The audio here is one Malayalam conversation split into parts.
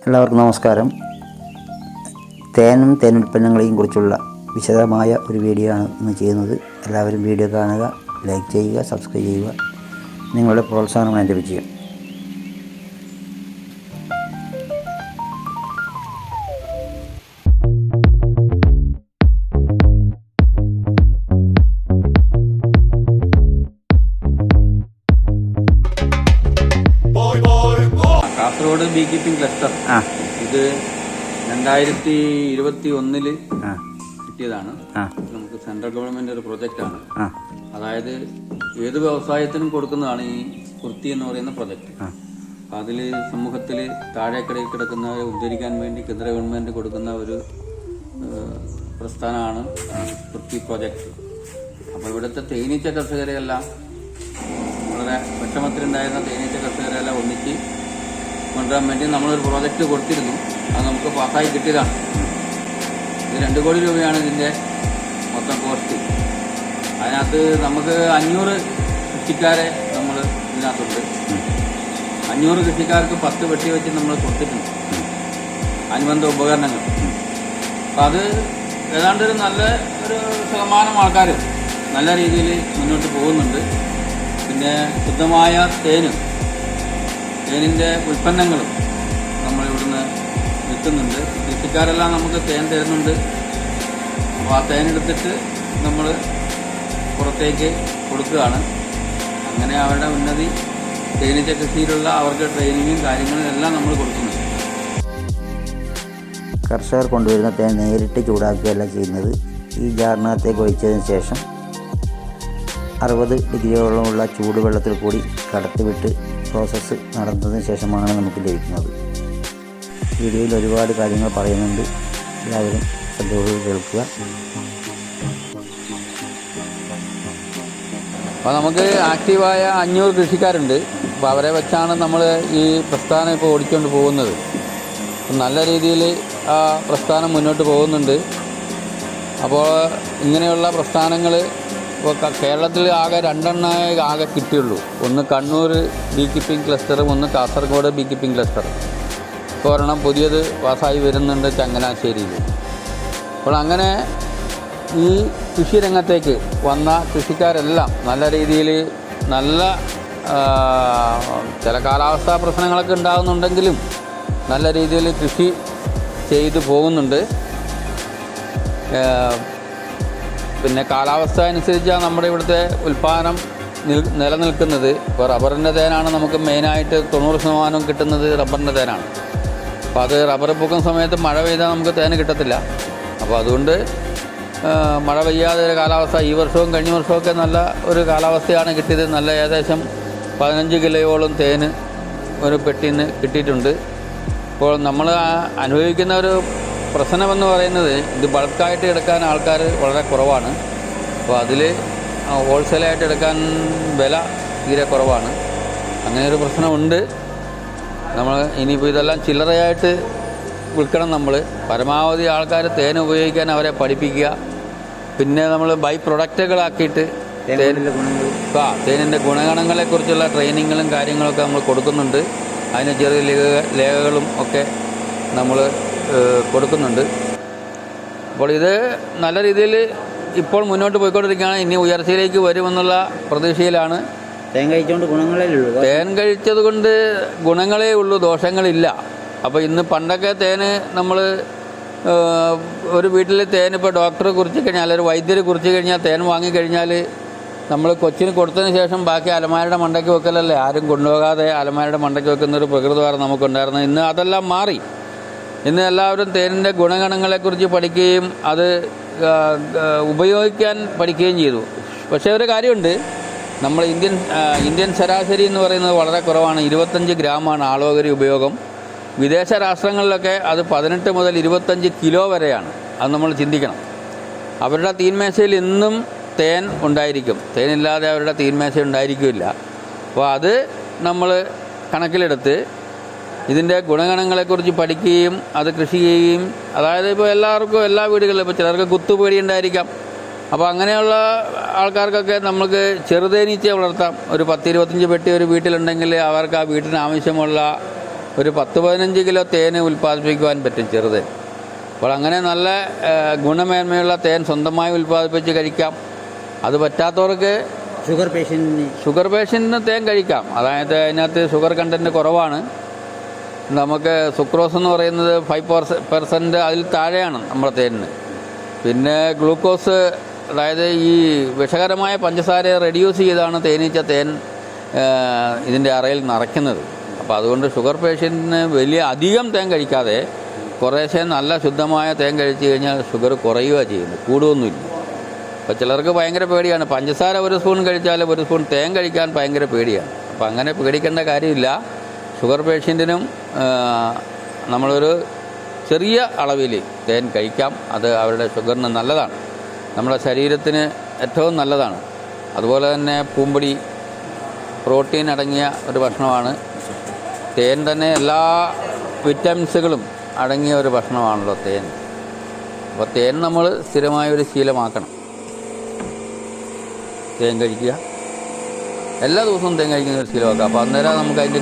എല്ലാവർക്കും നമസ്കാരം. തേനും തേനുൽപ്പന്നങ്ങളെയും കുറിച്ചുള്ള വിശദമായ ഒരു വീഡിയോ ആണ് ഇന്ന് ചെയ്യുന്നത്. എല്ലാവരും വീഡിയോ കാണുക, ലൈക്ക് ചെയ്യുക, സബ്സ്ക്രൈബ് ചെയ്യുക. നിങ്ങളുടെ പ്രോത്സാഹനമാണ് എൻ്റെ വിജയം. കാസർഗോഡ് ബീ കീപ്പിംഗ് ക്ലസ്റ്റർ ഇത് 2021 കിട്ടിയതാണ്. നമുക്ക് സെൻട്രൽ ഗവൺമെന്റ് ഒരു പ്രൊജക്റ്റാണ്. അതായത് ഏത് വ്യവസായത്തിനും കൊടുക്കുന്നതാണ് ഈ വൃത്തി എന്ന് പറയുന്ന പ്രൊജക്റ്റ്. അതിൽ സമൂഹത്തിൽ താഴേക്കടയിൽ കിടക്കുന്നവരെ ഉദ്ധരിക്കാൻ വേണ്ടി കേന്ദ്ര ഗവൺമെന്റ് കൊടുക്കുന്ന ഒരു പ്രസ്ഥാനമാണ് വൃത്തി പ്രൊജക്റ്റ്. അപ്പോൾ ഇവിടുത്തെ തേനീച്ച കർഷകരെയെല്ലാം വളരെ വിഷമത്തിലുണ്ടായിരുന്ന തേനീച്ച കർഷകരെല്ലാം ഒന്നിച്ച് കൊണ്ടുവരാൻ വേണ്ടി നമ്മളൊരു പ്രോജക്റ്റ് കൊടുത്തിരുന്നു. അത് നമുക്ക് പാസ്സായി കിട്ടിയതാണ്. ഇത് 2 കോടി രൂപയാണ് ഇതിൻ്റെ മൊത്തം കോസ്റ്റ്. അതിനകത്ത് നമുക്ക് 500 കൃഷിക്കാരെ നമ്മൾ ഇതിനകത്തുണ്ട്. 500 കൃഷിക്കാർക്ക് 10 വെട്ടി വെച്ച് നമ്മൾ കൊടുത്തിട്ടുണ്ട് അനുബന്ധ ഉപകരണങ്ങൾ. അപ്പം അത് ഏതാണ്ട് ഒരു നല്ല ഒരു ശതമാനം ആൾക്കാർ നല്ല രീതിയിൽ മുന്നോട്ട് പോകുന്നുണ്ട്. പിന്നെ ശുദ്ധമായ തേനിൻ്റെ ഉൽപ്പന്നങ്ങളും നമ്മളിവിടുന്ന് വിൽക്കുന്നുണ്ട്. കൃഷിക്കാരെല്ലാം നമുക്ക് തേൻ തരുന്നുണ്ട്. അപ്പോൾ ആ തേനെടുത്തിട്ട് നമ്മൾ പുറത്തേക്ക് കൊടുക്കുകയാണ്. അങ്ങനെ അവരുടെ ഉന്നതി തേനീച്ച കൃഷിയിലുള്ള അവർക്ക് ട്രെയിനിങ്ങും കാര്യങ്ങളും എല്ലാം നമ്മൾ കൊടുക്കുന്നുണ്ട്. കർഷകർ കൊണ്ടുവരുന്ന തേൻ നേരിട്ട് ചൂടാക്കുകയല്ല ചെയ്യുന്നത്. ഈ ജാറിനകത്തേക്ക് ഒഴിച്ചതിന് ശേഷം 60 ഡിഗ്രിയോളമുള്ള ചൂടുവെള്ളത്തിൽ കൂടി കടത്തിവിട്ട് പ്രോസസ്സ് നടന്നതിന് ശേഷമാണ് നമുക്ക് ലഭിക്കുന്നത്. വീഡിയോയിൽ ഒരുപാട് കാര്യങ്ങൾ പറയുന്നുണ്ട്. എല്ലാവരും ശ്രദ്ധയോടെ കേൾക്കുക. അപ്പോൾ നമുക്ക് ആക്റ്റീവായ 500 കൃഷിക്കാരുണ്ട്. അപ്പോൾ അവരെ വെച്ചാണ് നമ്മൾ ഈ പ്രസ്ഥാനം ഇപ്പോൾ ഓടിക്കൊണ്ട് പോകുന്നത്. നല്ല രീതിയിൽ ആ പ്രസ്ഥാനം മുന്നോട്ട് പോകുന്നുണ്ട്. അപ്പോൾ ഇങ്ങനെയുള്ള പ്രസ്ഥാനങ്ങൾ ഇപ്പോൾ കേരളത്തിൽ ആകെ 2 ആകെ കിട്ടിയുള്ളൂ. ഒന്ന് കണ്ണൂർ ബീ കീപ്പിംഗ് ക്ലസ്റ്ററും ഒന്ന് കാസർഗോഡ് ബീ കീപ്പിംഗ് ക്ലസ്റ്ററും. ഇപ്പോൾ ഒരെണ്ണം പുതിയത് പാസ്സായി വരുന്നുണ്ട് ചങ്ങനാശ്ശേരിയിൽ. അപ്പോൾ അങ്ങനെ ഈ കൃഷി രംഗത്തേക്ക് വന്ന കൃഷിക്കാരെല്ലാം നല്ല രീതിയിൽ നല്ല ചില കാലാവസ്ഥാ പ്രശ്നങ്ങളൊക്കെ ഉണ്ടാകുന്നുണ്ടെങ്കിലും നല്ല രീതിയിൽ കൃഷി ചെയ്തു പോകുന്നുണ്ട്. പിന്നെ കാലാവസ്ഥ അനുസരിച്ചാണ് നമ്മുടെ ഇവിടുത്തെ ഉൽപ്പാദനം നിലനിൽക്കുന്നത്. ഇപ്പോൾ റബ്ബറിൻ്റെ തേനാണ് നമുക്ക് മെയിനായിട്ട് 90% കിട്ടുന്നത് റബ്ബറിൻ്റെ തേനാണ്. അപ്പോൾ അത് റബ്ബർ പൂക്കുന്ന സമയത്ത് മഴ പെയ്താൽ നമുക്ക് തേൻ കിട്ടത്തില്ല. അപ്പോൾ അതുകൊണ്ട് മഴ പെയ്യാതെ ഒരു കാലാവസ്ഥ ഈ വർഷവും കഴിഞ്ഞ വർഷമൊക്കെ നല്ല ഒരു കാലാവസ്ഥയാണ് കിട്ടിയത്. നല്ല ഏകദേശം 15 കിലോയോളം തേന് ഒരു പെട്ടിന്ന് കിട്ടിയിട്ടുണ്ട്. അപ്പോൾ നമ്മൾ അനുഭവിക്കുന്ന ഒരു പ്രശ്നമെന്ന് പറയുന്നത് ഇത് ബൾക്കായിട്ട് എടുക്കാൻ ആൾക്കാർ വളരെ കുറവാണ്. അപ്പോൾ അതിൽ ഹോൾസെയിലായിട്ട് എടുക്കാൻ വില തീരെ കുറവാണ്. അങ്ങനെ ഒരു പ്രശ്നമുണ്ട്. നമ്മൾ ഇനിയിപ്പോൾ ഇതെല്ലാം ചില്ലറയായിട്ട് വിൽക്കണം. നമ്മൾ പരമാവധി ആൾക്കാർ തേൻ ഉപയോഗിക്കാൻ അവരെ പഠിപ്പിക്കുക. പിന്നെ നമ്മൾ ബൈ പ്രൊഡക്റ്റുകളാക്കിയിട്ട് തേനിൻ്റെ ഗുണഗണങ്ങളെക്കുറിച്ചുള്ള ട്രെയിനിങ്ങുകളും കാര്യങ്ങളൊക്കെ നമ്മൾ കൊടുക്കുന്നുണ്ട്. അതിന് ചെറിയ ലേഖകളും ഒക്കെ നമ്മൾ കൊടുക്കുന്നുണ്ട്. അപ്പോൾ ഇത് നല്ല രീതിയിൽ ഇപ്പോൾ മുന്നോട്ട് പോയിക്കൊണ്ടിരിക്കുകയാണ്. ഇനി ഉയർച്ചയിലേക്ക് വരുമെന്നുള്ള പ്രതീക്ഷയിലാണ്. തേൻ കഴിച്ചുകൊണ്ട് ഗുണങ്ങളേ ഉള്ളൂ. തേൻ കഴിച്ചത് കൊണ്ട് ഗുണങ്ങളേ ഉള്ളൂ, ദോഷങ്ങളില്ല. അപ്പോൾ ഇന്ന് പണ്ടൊക്കെ തേന് നമ്മൾ ഒരു വീട്ടിൽ തേൻ ഇപ്പോൾ ഡോക്ടറെ കുറിച്ച് കഴിഞ്ഞാൽ ഒരു വൈദ്യരെ കുറിച്ച് കഴിഞ്ഞാൽ തേൻ വാങ്ങിക്കഴിഞ്ഞാൽ നമ്മൾ കൊച്ചിന് കൊടുത്തതിന് ശേഷം ബാക്കി അലമാരയുടെ മണ്ടയ്ക്ക് വെക്കലല്ലേ, ആരും കൊണ്ടുപോകാതെ അലമാരയുടെ മണ്ടയ്ക്ക് വെക്കുന്നൊരു പ്രകൃതമാണ് നമുക്കുണ്ടായിരുന്നത്. ഇന്ന് അതെല്ലാം മാറി. ഇന്ന് എല്ലാവരും തേനിൻ്റെ ഗുണഗണങ്ങളെക്കുറിച്ച് പഠിക്കുകയും അത് ഉപയോഗിക്കാൻ പഠിക്കുകയും ചെയ്തു. പക്ഷേ ഒരു കാര്യമുണ്ട്, നമ്മൾ ഇന്ത്യൻ ശരാശരി എന്ന് പറയുന്നത് വളരെ കുറവാണ്. 25 ഗ്രാമാണ് ആളോഹരി ഉപയോഗം. വിദേശ രാഷ്ട്രങ്ങളിലൊക്കെ അത് 18 മുതൽ 25 കിലോ വരെയാണ്. അത് നമ്മൾ ചിന്തിക്കണം. അവരുടെ തീന്മേശയിൽ ഇന്നും തേൻ ഉണ്ടായിരിക്കും. തേനില്ലാതെ അവരുടെ തീന്മേശ ഉണ്ടായിരിക്കില്ല. അപ്പോൾ അത് നമ്മൾ കണക്കിലെടുത്ത് ഇതിൻ്റെ ഗുണഗണങ്ങളെക്കുറിച്ച് പഠിക്കുകയും അത് കൃഷി ചെയ്യുകയും, അതായത് ഇപ്പോൾ എല്ലാവർക്കും എല്ലാ വീടുകളിലും ഇപ്പോൾ ചിലർക്ക് കുത്തുപേടി ഉണ്ടായിരിക്കാം. അപ്പോൾ അങ്ങനെയുള്ള ആൾക്കാർക്കൊക്കെ നമുക്ക് ചെറുതേനീച്ച വളർത്താം. ഒരു 10-25 പെട്ടി ഒരു വീട്ടിലുണ്ടെങ്കിൽ അവർക്ക് ആ വീട്ടിന് ആവശ്യമുള്ള ഒരു 10-15 കിലോ തേൻ ഉൽപ്പാദിപ്പിക്കുവാൻ പറ്റും ചെറുതേൻ. അപ്പോൾ അങ്ങനെ നല്ല ഗുണമേന്മയുള്ള തേൻ സ്വന്തമായി ഉൽപ്പാദിപ്പിച്ച് കഴിക്കാം. അത് പറ്റാത്തവർക്ക് ഷുഗർ പേഷ്യൻറ്റിന് തേൻ കഴിക്കാം. അതായത് അതിനകത്ത് ഷുഗർ കണ്ടൻറ്റ് കുറവാണ്. നമുക്ക് സുക്രോസ് എന്ന് പറയുന്നത് 5% അതിൽ താഴെയാണ് നമ്മുടെ തേനിന്. പിന്നെ ഗ്ലൂക്കോസ്, അതായത് ഈ വിഷകരമായ പഞ്ചസാരയെ റെഡ്യൂസ് ചെയ്താണ് തേൻ ഇതിൻ്റെ അറയിൽ നിറയ്ക്കുന്നത്. അപ്പോൾ അതുകൊണ്ട് ഷുഗർ പേഷ്യൻറ്റിന് അധികം തേൻ കഴിക്കാതെ കുറേശ്ശെ നല്ല ശുദ്ധമായ തേൻ കഴിച്ചു കഴിഞ്ഞാൽ ഷുഗർ കുറയുക ചെയ്യുന്നത്, കൂടുകയൊന്നുമില്ല. അപ്പോൾ ചിലർക്ക് ഭയങ്കര പേടിയാണ്, പഞ്ചസാര 1 സ്പൂൺ കഴിച്ചാൽ 1 സ്പൂൺ തേൻ കഴിക്കാൻ ഭയങ്കര പേടിയാണ്. അപ്പോൾ അങ്ങനെ പേടിക്കേണ്ട കാര്യമില്ല. ഷുഗർ പേഷ്യൻറ്റിനും നമ്മളൊരു ചെറിയ അളവിൽ തേൻ കഴിക്കാം. അത് അവരുടെ ഷുഗറിന് നല്ലതാണ്, നമ്മുടെ ശരീരത്തിന് ഏറ്റവും നല്ലതാണ്. അതുപോലെ തന്നെ പൂമ്പൊടി പ്രോട്ടീൻ അടങ്ങിയ ഒരു ഭക്ഷണമാണ്. തേൻ തന്നെ എല്ലാ വിറ്റാമിൻസുകളും അടങ്ങിയ ഒരു ഭക്ഷണമാണല്ലോ തേൻ. അപ്പോൾ തേൻ നമ്മൾ സ്ഥിരമായൊരു ശീലമാക്കണം. തേൻ കഴിക്കുക, എല്ലാ ദിവസവും തേൻ കഴിക്കുന്ന ഒരു ശീലമാക്കുക. അപ്പോൾ അന്നേരം നമുക്ക് അതിൻ്റെ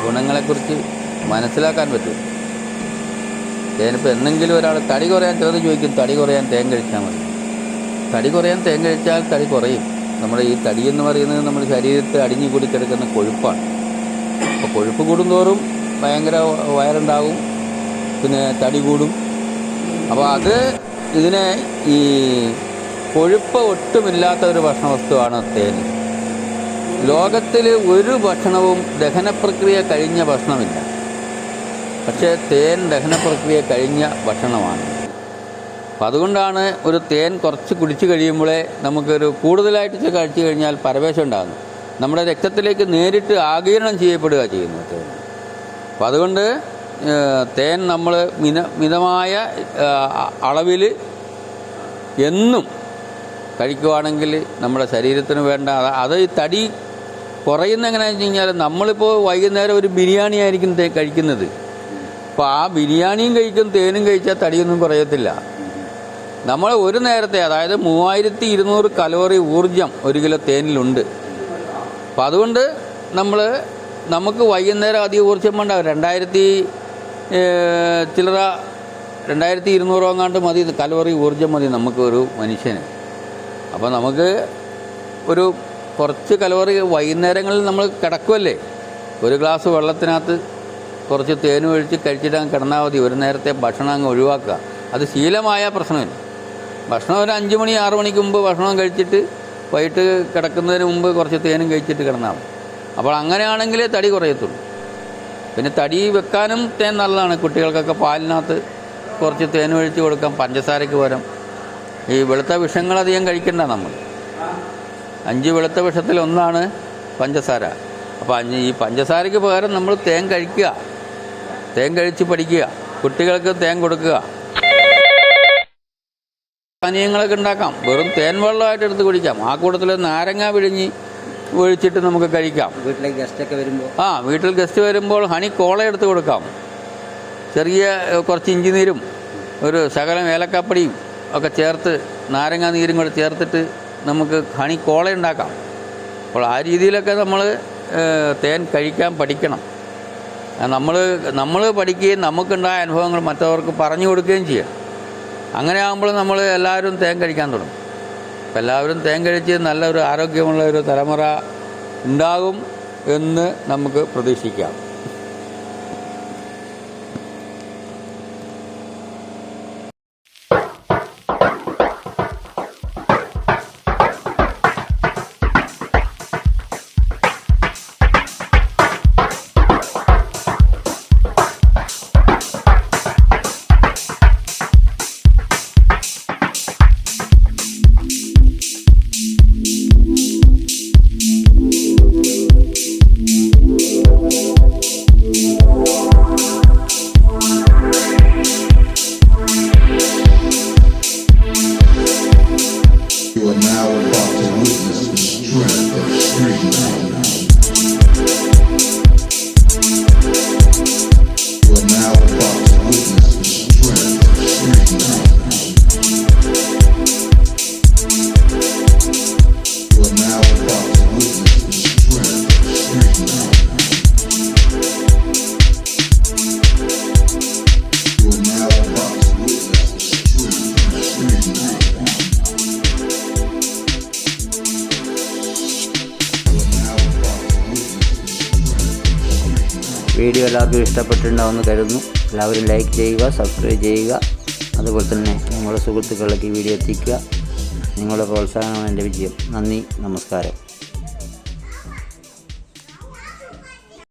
ഗുണങ്ങളെക്കുറിച്ച് മനസ്സിലാക്കാൻ പറ്റും. തേനിപ്പോൾ എന്തെങ്കിലും ഒരാൾ തടി കുറയാൻ ചിലത് ചോദിക്കും, തടി കുറയാൻ തേൻ കഴിച്ചാൽ മതി. തടി കുറയാൻ തേൻ കഴിച്ചാൽ തടി കുറയും. നമ്മുടെ ഈ തടി എന്ന് പറയുന്നത് നമ്മുടെ ശരീരത്തിൽ അടിഞ്ഞു കൂടി കിടക്കുന്ന കൊഴുപ്പാണ്. അപ്പോൾ കൊഴുപ്പ് കൂടുന്തോറും ഭയങ്കര വയറുണ്ടാകും, പിന്നെ തടി കൂടും. അപ്പോൾ ഇതിനെ ഈ കൊഴുപ്പ് ഒട്ടുമില്ലാത്ത ഒരു ഭക്ഷണവസ്തുവാണ് തേൻ. ലോകത്തിൽ ഒരു ഭക്ഷണവും ദഹനപ്രക്രിയ കഴിഞ്ഞ ഭക്ഷണമില്ല, പക്ഷേ തേൻ ദഹനപ്രക്രിയ കഴിഞ്ഞ ഭക്ഷണമാണ്. അപ്പം അതുകൊണ്ടാണ് ഒരു തേൻ കുറച്ച് കുടിച്ചു കഴിയുമ്പോഴേ നമുക്കൊരു കൂടുതലായിട്ട് കഴിച്ചു കഴിഞ്ഞാൽ പരവേശം ഉണ്ടാകുന്നു. നമ്മുടെ രക്തത്തിലേക്ക് നേരിട്ട് ആഗിരണം ചെയ്യപ്പെടുക ചെയ്യുന്നു തേൻ. അപ്പം അതുകൊണ്ട് തേൻ നമ്മൾ മിതമായ അളവിൽ എന്നും കഴിക്കുവാണെങ്കിൽ നമ്മുടെ ശരീരത്തിന് വേണ്ട അത് ഈ തടി കുറയുന്ന എങ്ങനെയാണെന്ന് വെച്ച് കഴിഞ്ഞാൽ നമ്മളിപ്പോൾ വൈകുന്നേരം ഒരു ബിരിയാണി ആയിരിക്കും കഴിക്കുന്നത്. അപ്പോൾ ആ ബിരിയാണിയും കഴിക്കും തേനും കഴിച്ചാൽ തടിയൊന്നും കുറയത്തില്ല. നമ്മൾ ഒരു നേരത്തെ, അതായത് 3200 കലോറി ഊർജം 1 കിലോ തേനിലുണ്ട്. അപ്പോൾ അതുകൊണ്ട് നമുക്ക് വൈകുന്നേരം അധികം ഊർജ്ജം വേണ്ട. 2200 എങ്ങാണ്ട് മതി കലോറി ഊർജ്ജം മതി നമുക്ക് ഒരു മനുഷ്യന്. അപ്പോൾ നമുക്ക് ഒരു കുറച്ച് കലോറി വൈകുന്നേരങ്ങളിൽ നമ്മൾ കിടക്കുമല്ലേ, ഒരു ഗ്ലാസ് വെള്ളത്തിനകത്ത് കുറച്ച് തേനും ഒഴിച്ച് കഴിച്ചിട്ട് അങ്ങ് കിടന്നാൽ മതി. ഒരു നേരത്തെ ഭക്ഷണം അങ്ങ് ഒഴിവാക്കുക. അത് ശീലമായ പ്രശ്നമില്ല. ഭക്ഷണം ഒരു 5 മണി 6 മണിക്ക് മുമ്പ് ഭക്ഷണം കഴിച്ചിട്ട് വൈകിട്ട് കിടക്കുന്നതിന് മുമ്പ് കുറച്ച് തേനും കഴിച്ചിട്ട് കിടന്നാൽ മതി. അപ്പോൾ അങ്ങനെയാണെങ്കിലേ തടി കുറയത്തുള്ളൂ. പിന്നെ തടി വെക്കാനും തേൻ നല്ലതാണ്. കുട്ടികൾക്കൊക്കെ പാലിനകത്ത് കുറച്ച് തേൻ ഒഴിച്ച് കൊടുക്കാം, പഞ്ചസാരയ്ക്ക് പകരം. ഈ വെളുത്ത വിഷങ്ങളധികം കഴിക്കണ്ട. നമ്മൾ 5 വെളുത്ത വിഷത്തിൽ ഒന്നാണ് പഞ്ചസാര. അപ്പോൾ ഈ പഞ്ചസാരയ്ക്ക് പകരം നമ്മൾ തേൻ കഴിക്കുക, തേൻ കഴിച്ച് പഠിക്കുക, കുട്ടികൾക്ക് തേൻ കൊടുക്കുക. പാനീയങ്ങളൊക്കെ ഉണ്ടാക്കാം, വെറും തേൻ വെള്ളമായിട്ട് എടുത്ത് കുടിക്കാം. ആ കൂട്ടത്തിൽ നാരങ്ങ പിഴിഞ്ഞ് ഒഴിച്ചിട്ട് നമുക്ക് കഴിക്കാം. വീട്ടിലേക്ക് ഗസ്റ്റൊക്കെ വരുമ്പോൾ വീട്ടിൽ ഗസ്റ്റ് വരുമ്പോൾ ഹണി കോള എടുത്ത് കൊടുക്കാം. ചെറിയ കുറച്ച് ഇഞ്ചി നീരും ഒരു ശകലം ഏലക്കാപ്പൊടിയും ഒക്കെ ചേർത്ത്, നാരങ്ങ നീരും കൂടെ ചേർത്തിട്ട് നമുക്ക് ഹണി കോള ഉണ്ടാക്കാം. അപ്പോൾ ആ രീതിയിലൊക്കെ നമ്മൾ തേൻ കഴിക്കാൻ പഠിക്കണം. നമ്മൾ പഠിക്കുകയും നമുക്കുണ്ടായ അനുഭവങ്ങൾ മറ്റവർക്ക് പറഞ്ഞു കൊടുക്കുകയും ചെയ്യാം. അങ്ങനെ ആകുമ്പോൾ നമ്മൾ എല്ലാവരും തേൻ കഴിക്കാൻ തുടങ്ങും. അപ്പോൾ എല്ലാവരും തേൻ കഴിച്ച് നല്ലൊരു ആരോഗ്യമുള്ള ഒരു തലമുറ ഉണ്ടാകും എന്ന് നമുക്ക് പ്രതീക്ഷിക്കാം. വീഡിയോ എല്ലാവർക്കും ഇഷ്ടപ്പെട്ടിട്ടുണ്ടാവുമെന്ന് കരുതുന്നു. എല്ലാവരും ലൈക്ക് ചെയ്യുക, സബ്സ്ക്രൈബ് ചെയ്യുക. അതുപോലെ തന്നെ നിങ്ങളുടെ സുഹൃത്തുക്കളിലേക്ക് ഈ വീഡിയോ എത്തിക്കുക. നിങ്ങളുടെ പ്രോത്സാഹനമാണ് എൻ്റെ വിജയം. നന്ദി, നമസ്കാരം.